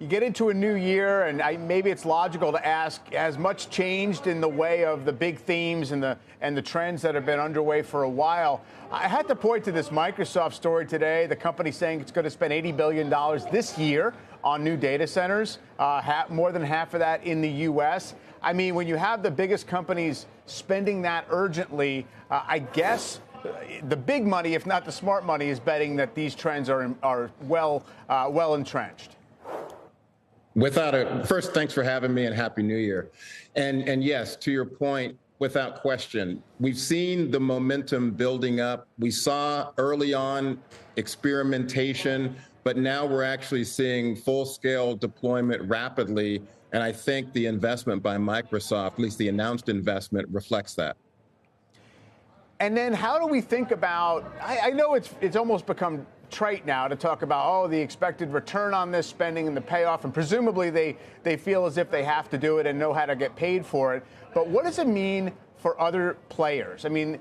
you get into a new year, and maybe it's logical to ask, has much changed in the way of the big themes and the trends that have been underway for a while? I had to point to this Microsoft story today. The company saying it's going to spend $80 billion this year on new data centers, more than half of that in the U.S. I mean, when you have the biggest companies spending that urgently, I guess the big money, if not the smart money, is betting that these trends are well entrenched. First, thanks for having me and Happy New Year. And yes, to your point, without question, we've seen the momentum building up. We saw early on experimentation, but now we're actually seeing full-scale deployment rapidly. And I think the investment by Microsoft, at least the announced investment, reflects that. And then how do we think about, I know it's almost become trite now to talk about, the expected return on this spending and the payoff, and presumably they feel as if they have to do it and know how to get paid for it. But what does it mean for other players? I mean,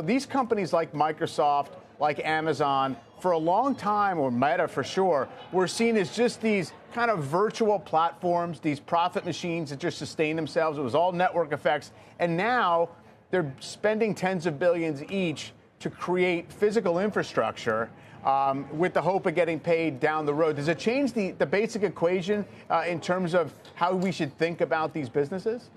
these companies like Microsoft, like Amazon, for a long time, or Meta for sure, were seen as just these kind of virtual platforms, these profit machines that just sustain themselves. It was all network effects. And now they're spending tens of billions each to create physical infrastructure with the hope of getting paid down the road. Does it change the basic equation in terms of how we should think about these businesses?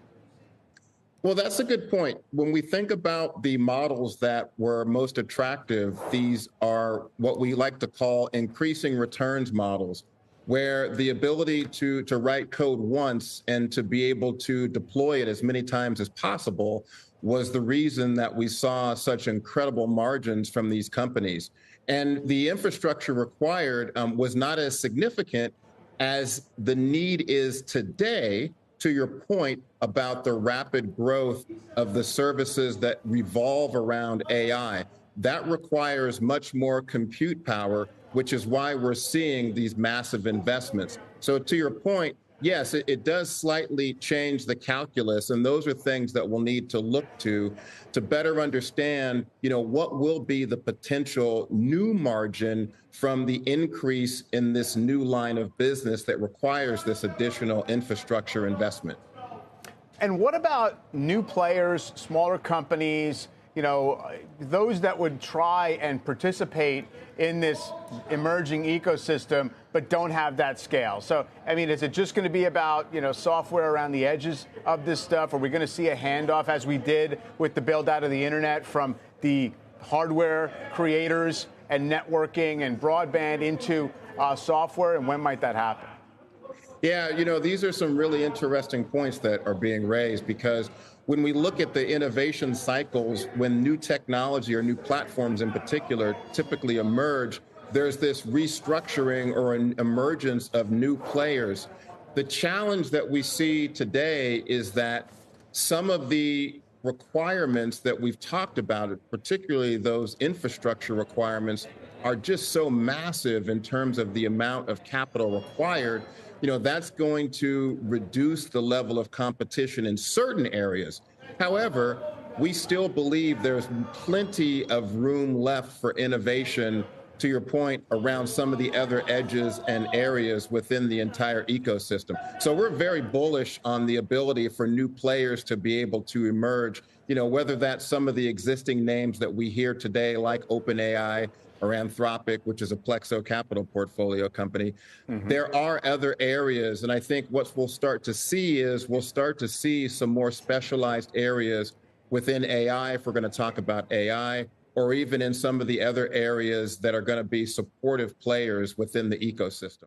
Well, that's a good point. When we think about the models that were most attractive, these are what we like to call increasing returns models, where the ability to write code once and to be able to deploy it as many times as possible was the reason that we saw such incredible margins from these companies. And the infrastructure required was not as significant as the need is today, to your point about the rapid growth of the services that revolve around AI. That requires much more compute power, which is why we're seeing these massive investments. So to your point, yes, it does slightly change the calculus, and those are things that we'll need to look to better understand, what will be the potential new margin from the increase in this new line of business that requires this additional infrastructure investment. And what about new players, smaller companies, those that would try and participate in this emerging ecosystem but don't have that scale? So, I mean, is it just going to be about, software around the edges of this stuff? Are we going to see a handoff, as we did with the build out of the internet, from the hardware creators and networking and broadband into software? And when might that happen? Yeah, these are some really interesting points that are being raised, because when we look at the innovation cycles, when new technology or new platforms in particular typically emerge, there's this restructuring or an emergence of new players. The challenge that we see today is that some of the requirements that we've talked about, particularly those infrastructure requirements, are just so massive in terms of the amount of capital required. That's going to reduce the level of competition in certain areas. However, we still believe there's plenty of room left for innovation, to your point, around some of the other edges and areas within the entire ecosystem. So we're very bullish on the ability for new players to be able to emerge, whether that's some of the existing names that we hear today, like OpenAI, or Anthropic, which is a Plexo capital portfolio company. Mm-hmm. There are other areas, and I think what we'll start to see some more specialized areas within AI, if we're going to talk about AI, or even in some of the other areas that are going to be supportive players within the ecosystem.